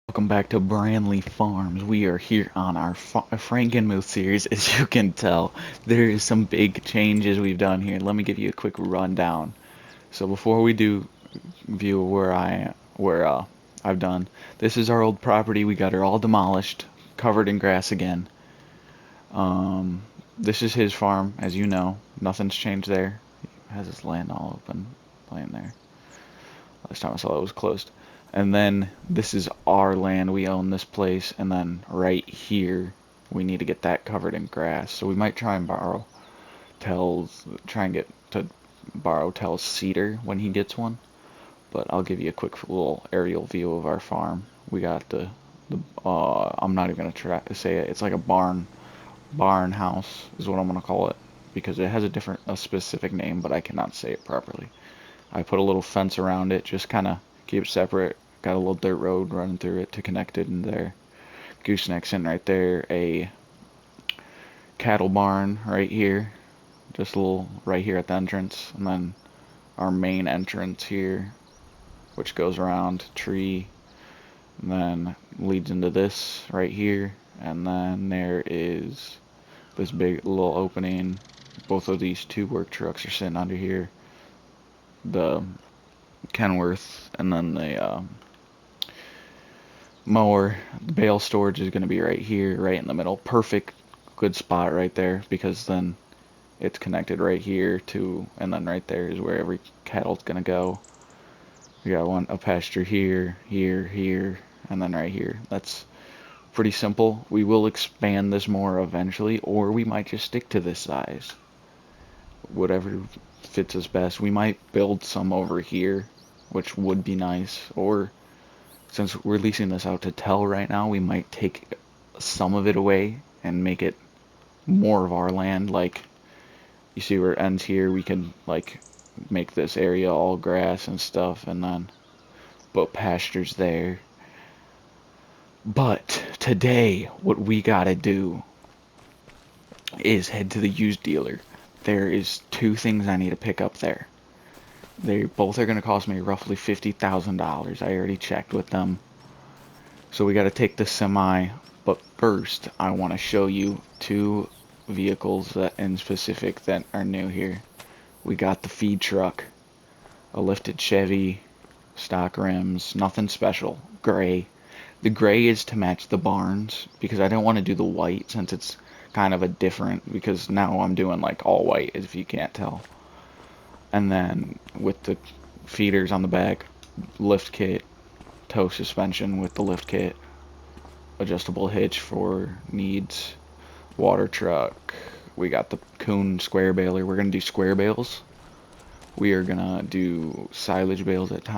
Welcome back to Brandley Farms. We are here on our Frankenmuth series. As you can tell, there is some big changes we've done here. Let me give you a quick rundown. So before we do view where I've done, this is our old property. We got her all demolished, covered in grass again. Um, this is his farm, as you know. Nothing's changed there. He has his land all open, laying there. Last time I saw it was closed. And then this is our land. We own this place. And then right here, we need to get that covered in grass. So we might try and try and get to borrow Tell's cedar when he gets one. But I'll give you a quick little aerial view of our farm. We got I'm not even gonna try to say it. It's like a barn house is what I'm gonna call it because it has a specific name, but I cannot say it properly. I put a little fence around it, just kind of keep it separate. Got a little dirt road running through it to connect it in there. Goosenecks in right there. A cattle barn right here. Just a little right here at the entrance. And then our main entrance here, which goes around tree. And then leads into this right here. And then there is this big little opening. Both of these two work trucks are sitting under here. The Kenworth and then the mower. The bale storage is going to be right here, right in the middle. Perfect, good spot right there because then it's connected right here to, and then right there is where every cattle's going to go. We got a pasture here, here, and then right here. That's pretty simple. We will expand this more eventually, or we might just stick to this size. Whatever fits us best. We might build some over here, which would be nice, or since we're leasing this out to Tell right now, we might take some of it away and make it more of our land. Like, you see where it ends here, we can, like, make this area all grass and stuff, and then put pastures there. But today, what we gotta do is head to the used dealer. There is two things I need to pick up there. They both are going to cost me roughly $50,000. I already checked with them. So we got to take the semi. But first, I want to show you two vehicles that in specific that are new here. We got the feed truck, a lifted Chevy, stock rims, nothing special, gray. The gray is to match the barns because I don't want to do the white since it's kind of a different, because now I'm doing like all white if you can't tell. And then with the feeders on the back, lift kit, tow suspension with the lift kit, adjustable hitch for needs, water truck. We got the Coon square baler. We're gonna do square bales. We are gonna do silage bales at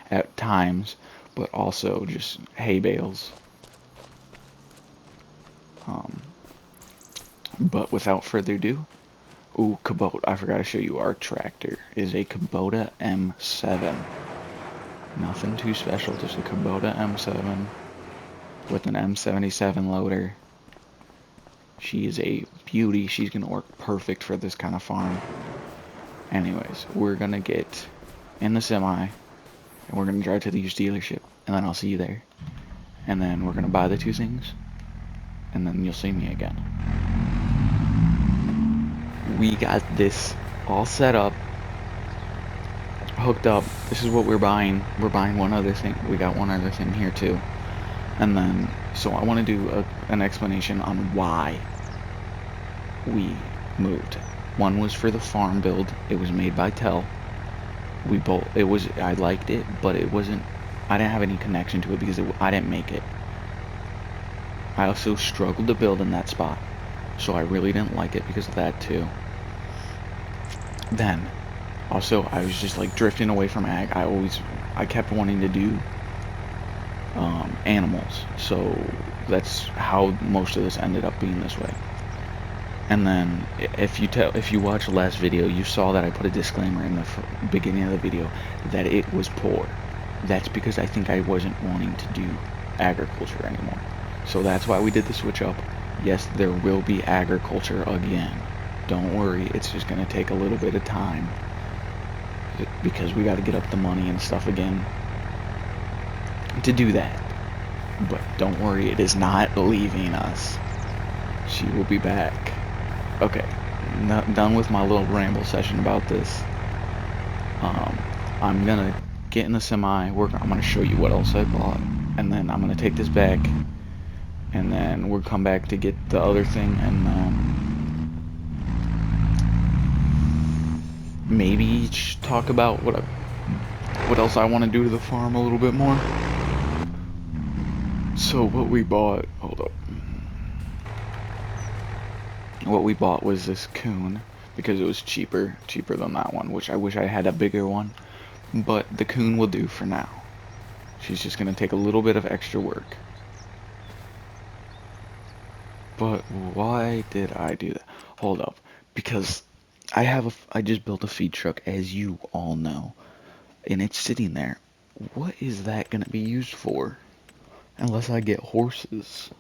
at times, but also just hay bales. But without further ado, ooh, Kubota. I forgot to show you our tractor. It is a Kubota M7. Nothing too special, just a Kubota M7 with an M77 loader. She is a beauty. She's going to work perfect for this kind of farm. Anyways, we're going to get in the semi, and we're going to drive to the used dealership, and then I'll see you there. And then we're going to buy the two things, and then you'll see me again. We got this all set up, hooked up. This is what we're buying. We're buying one other thing. We got one other thing here too. And then, so I want to do an explanation on why we moved. One was for the farm build. It was made by Tell. I liked it, but it wasn't, I didn't have any connection to it because I didn't make it. I also struggled to build in that spot. So I really didn't like it because of that too. Then, also, I was just like drifting away from ag. I kept wanting to do animals. So that's how most of this ended up being this way. And then, if you watched the last video, you saw that I put a disclaimer in the beginning of the video that it was poor. That's because I think I wasn't wanting to do agriculture anymore. So that's why we did the switch up. Yes, there will be agriculture again. Don't worry, it's just going to take a little bit of time because we got to get up the money and stuff again. to do that. But don't worry, it is not leaving us. She will be back. Okay, not done with my little ramble session about this. I'm gonna get in the semi. I'm gonna show you what else I bought, and then I'm gonna take this back, and then we'll come back to get the other thing, and maybe talk about what else I want to do to the farm a little bit more. So what we bought, hold up. What we bought was this coon because it was cheaper than that one, which I wish I had a bigger one, but the coon will do for now. She's just gonna take a little bit of extra work. But why did I do that? Hold up, because I just built a feed truck, as you all know, and it's sitting there. What is that gonna be used for? Unless I get horses.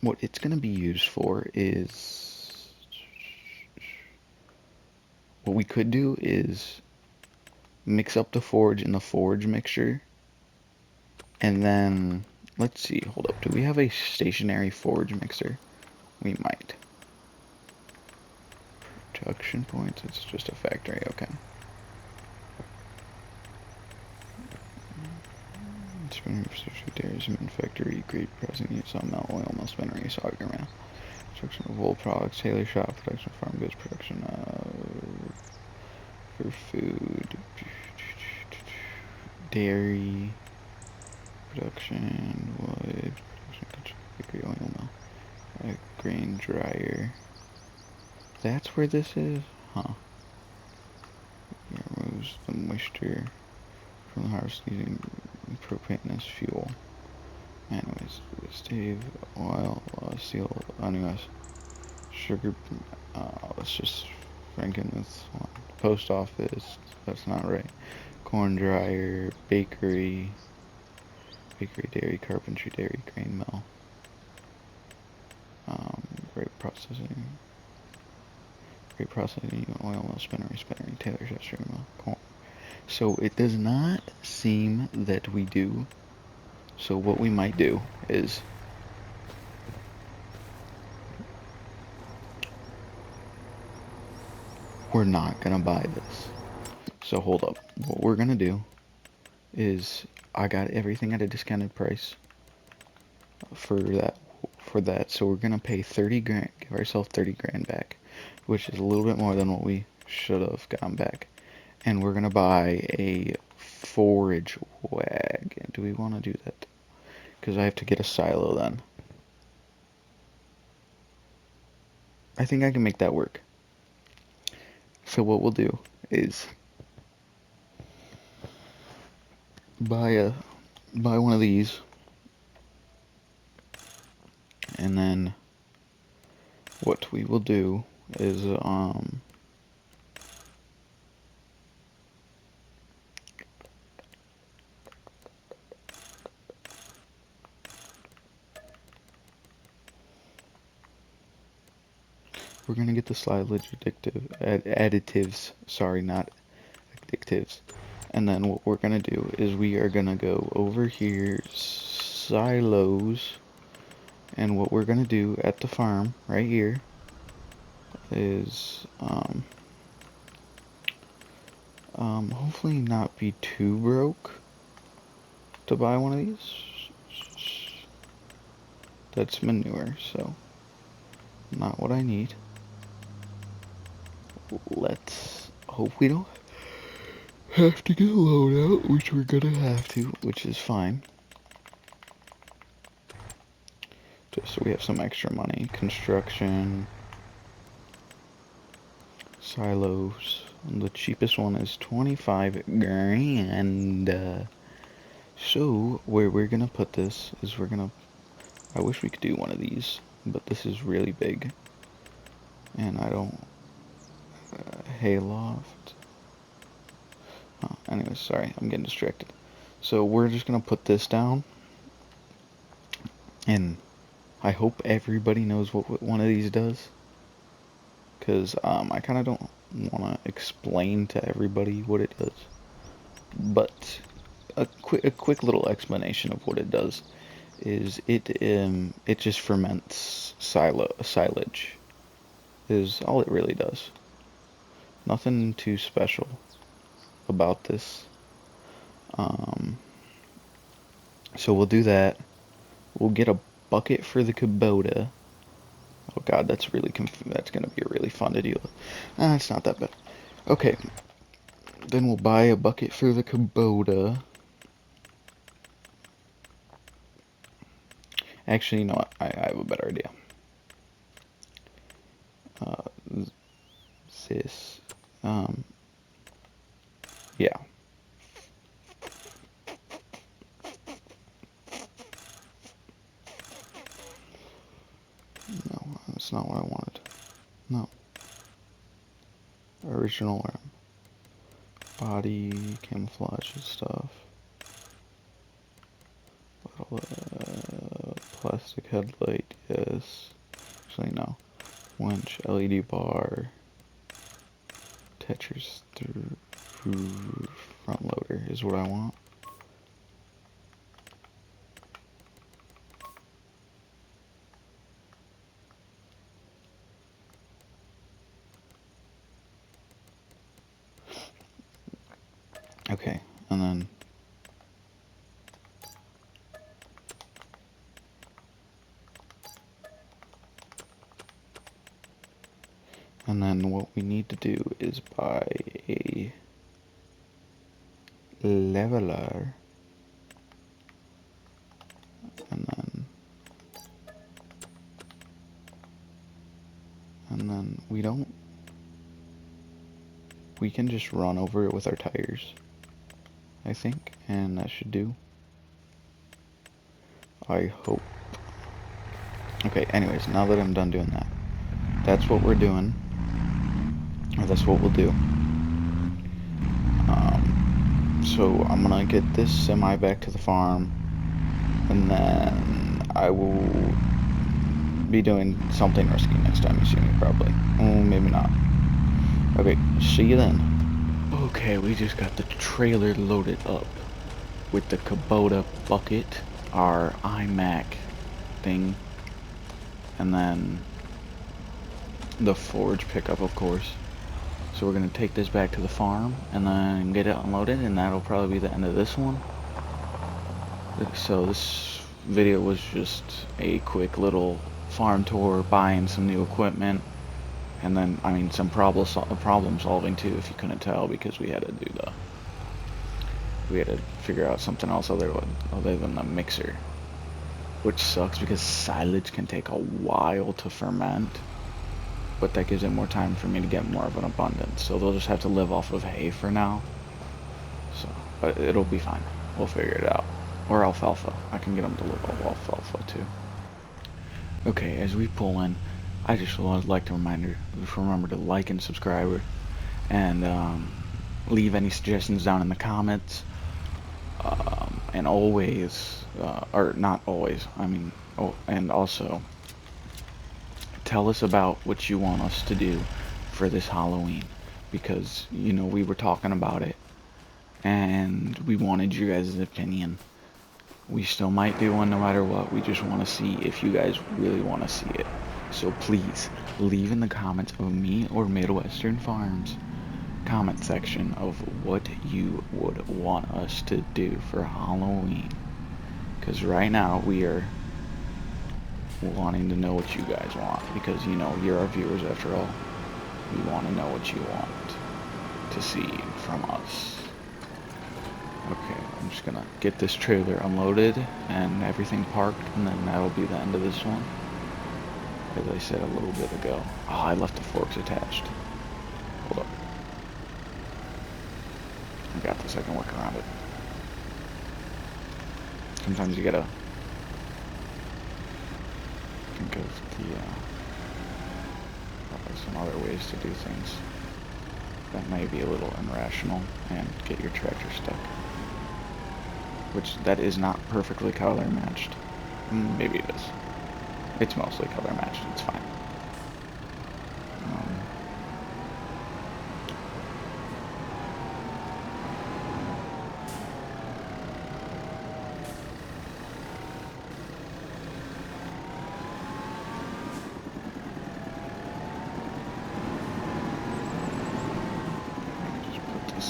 What it's gonna be used for is, what we could do is mix up the forage in the forage mixture, and then let's see. Hold up. Do we have a stationary forage mixer? We might. Production points. It's just a factory. Okay. Spinnery, dairy, cement factory, grape processing units, sawmill, oil mill, spinnery, sauger mill. Production of wool products, tailor shop, production of farm goods, production for food, dairy, production, wood, production, bakery, oil mill, grain dryer. That's where this is? Huh. It removes the moisture from the harvest using propane as fuel. Anyways, stave, oil, steel, anyways, sugar, it's just Frankenmuth one. Post office, that's not right. Corn dryer, bakery, dairy, carpentry, dairy, grain mill, grape processing, oil mill, spinnery, tailor shop, sugar mill, corn. So it does not seem that we do. So what we might do is we're not gonna buy this. So hold up. What we're gonna do is I got everything at a discounted price for that. So we're gonna pay 30 grand, give ourselves 30 grand back, which is a little bit more than what we should have gotten back. And we're gonna buy a forage wagon. Do we want to do that? Because I have to get a silo then. I think I can make that work. So what we'll do is buy one of these, and then what we will do is we're gonna get the silage additives. Sorry, not addictives. And then what we're gonna do is we are gonna go over here, silos, and what we're gonna do at the farm right here is hopefully not be too broke to buy one of these. That's manure, so not what I need. Let's hope we don't have to get a load out, which we're gonna have to, which is fine. Just so we have some extra money. Construction, silos. And the cheapest one is 25 grand. So where we're gonna put this is I wish we could do one of these, but this is really big, and I don't. Hayloft. Oh, anyways, sorry, I'm getting distracted. So we're just gonna put this down, and I hope everybody knows what one of these does, because I kind of don't want to explain to everybody what it does, but a quick little explanation of what it does is it just ferments silage is all it really does. Nothing too special about this. Um, so we'll do that. We'll get a bucket for the Kubota. Oh god, that's gonna be really fun to deal with. It's not that bad. Okay, then we'll buy a bucket for the Kubota. Actually, you know what? I have a better idea. This, um, yeah. No, that's not what I wanted. No. Original body camouflage and stuff. Plastic headlight, yes. Actually, no. Winch, LED bar, Tetris through front loader is what I want. Okay, and then what we need to do is buy a leveler, and then we can just run over it with our tires, I think, and that should do. I hope. Okay, anyways, now that I'm done doing that, that's what we're doing, or that's what we'll do. So I'm gonna get this semi back to the farm, and then I will be doing something risky next time you see me, probably. Maybe not. Okay, see you then. Okay, we just got the trailer loaded up with the Kubota bucket, our iMac thing, and then the forage pickup, of course. So we're going to take this back to the farm and then get it unloaded, and that'll probably be the end of this one. So this video was just a quick little farm tour, buying some new equipment, and then, I mean, some problem solving too, if you couldn't tell, because we had to figure out something else other than the mixer, which sucks because silage can take a while to ferment. But that gives it more time for me to get more of an abundance. So they'll just have to live off of hay for now. So, but it'll be fine. We'll figure it out. Or alfalfa. I can get them to live off alfalfa too. Okay, as we pull in, I just would like to remember to like and subscribe, and leave any suggestions down in the comments. And always, or not always, I mean, and also, tell us about what you want us to do for this Halloween, because, you know, we were talking about it and we wanted you guys' opinion. We still might do one no matter what. We just want to see if you guys really want to see it. So please leave in the comments of me or Midwestern Farms comment section of what you would want us to do for Halloween, because right now we are wanting to know what you guys want, because, you know, you're our viewers after all. We want to know what you want to see from us. Okay, I'm just gonna get this trailer unloaded and everything parked, and then that'll be the end of this one. As I said a little bit ago. Oh, I left the forks attached. Hold up. I got this, I can work around it. Sometimes you gotta think of some other ways to do things that may be a little irrational and get your tractor stuck. Which, that is not perfectly color matched. Maybe it is. It's mostly color matched, it's fine.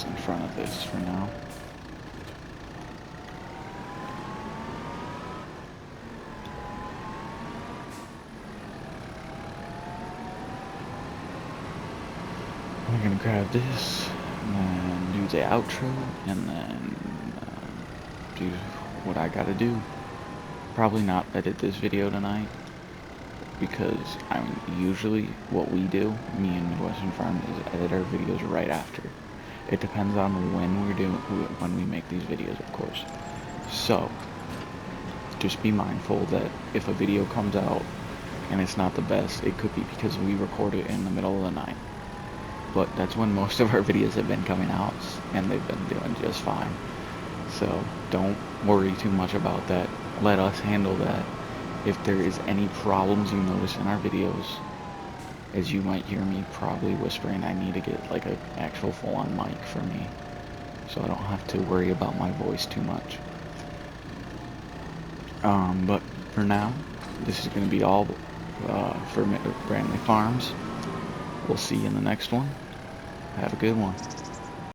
this in front of this for now. We're gonna grab this and then do the outro and then do what I gotta do. Probably not edit this video tonight because usually what we do, me and Midwestern Farm, is edit our videos right after. It depends on when we make these videos, of course. So just be mindful that if a video comes out and it's not the best, it could be because we record it in the middle of the night. But that's when most of our videos have been coming out, and they've been doing just fine. So don't worry too much about that. Let us handle that. If there is any problems you notice in our videos, as you might hear me probably whispering, I need to get like an actual full-on mic for me, so I don't have to worry about my voice too much. But for now, this is going to be all for Brandley Farms. We'll see you in the next one. Have a good one.